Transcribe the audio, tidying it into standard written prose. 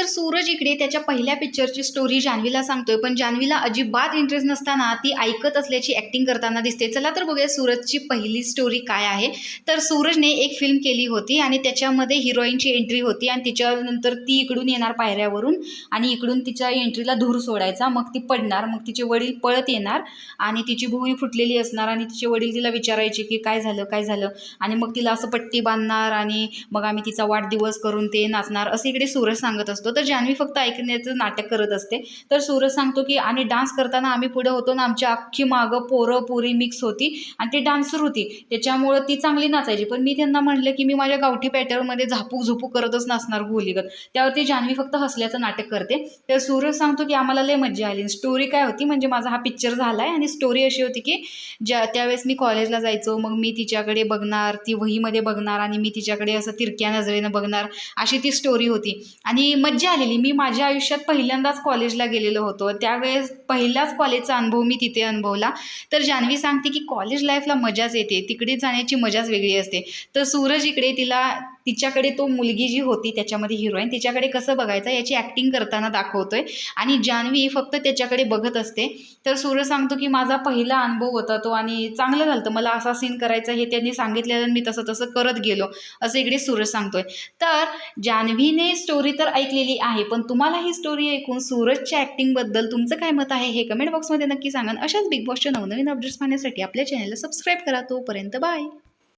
सूरज इकडे त्याच्या पहिल्या पिक्चरची स्टोरी जान्हवीला सांगतोय, पण जान्हवीला अजिबात इंटरेस्ट नसताना ती ऐकत असल्याची ॲक्टिंग करताना दिसते. चला तर बघूया सूरजची पहिली स्टोरी काय आहे. तर सूरजने एक फिल्म केली होती आणि त्याच्यामध्ये हिरोईनची एंट्री होती आणि तिच्यानंतर ती इकडून येणार पायऱ्यावरून आणि इकडून तिच्या एंट्रीला धूर सोडायचा, मग ती पडणार, मग तिचे वडील पळत येणार आणि तिची भुवई फुटलेली असणार आणि तिचे वडील तिला विचारायचे की काय झालं काय झालं, आणि मग तिला असं पट्टी बांधणार आणि मग आम्ही तिचा वाढदिवस करून ते नाचणार, असं इकडे सूरज सांगत असतो. तर जान्हवी फक्त ऐकण्याचं नाटक करत असते. तर सूरज सांगतो की आणि डान्स करताना आम्ही पुढे होतो ना, आमच्या अख्खी मागं पोरं पुरी मिक्स होती आणि ती डान्सर होती, त्याच्यामुळं ती चांगली नाचायची. पण मी त्यांना म्हटलं की मी माझ्या गावठी पॅटर्नमध्ये झापूक झुपूक करतच नाचणार गोलीगत. त्यावरती जान्हवी फक्त हसल्याचं नाटक करते. तर सूरज सांगतो की आम्हाला लय मज्जा आली. स्टोरी काय होती म्हणजे माझा हा पिक्चर झाला आहे आणि स्टोरी अशी होती की त्यावेळेस मी कॉलेजला जायचो, मग मी तिच्याकडे बघणार, ती वहीमध्ये बघणार आणि मी तिच्याकडे असं तिरक्या नजरेनं बघणार, अशी ती स्टोरी होती आणि मज्जा आलेली. मी माझ्या आयुष्यात पहिल्यांदाच कॉलेजला गेलेलो होतो, त्यावेळेस पहिलाच कॉलेजचा अनुभव मी तिथे अनुभवला. तर जान्हवी सांगते की कॉलेज लाईफला मजाच येते, तिकडे जाण्याची मजाच वेगळी असते. तर सूरज इकडे तिच्याकडे तो मुलगी जी होती त्याच्यामध्ये हिरोईन, तिच्याकडे कसं बघायचं याची ॲक्टिंग करताना दाखवतोय आणि जान्हवी फक्त त्याच्याकडे बघत असते. तर सूरज सांगतो की माझा पहिला अनुभव होता तो आणि चांगलं झालं, मला असा सीन करायचा हे त्यांनी सांगितलेलं, मी तसं तसं करत गेलो, असं इकडे सूरज सांगतोय. तर जान्हवीने स्टोरी तर ऐकलेली आहे, पण तुम्हाला ही स्टोरी ऐकून सूरजच्या ॲक्टिंगबद्दल तुमचं काय मत आहे हे कमेंट बॉक्समध्ये नक्की सांगा. अशाच बिग बॉसच्या नवनवीन अपडेट्स पाहण्यासाठी आपल्या चॅनलला सबस्क्राईब करा. तोपर्यंत बाय.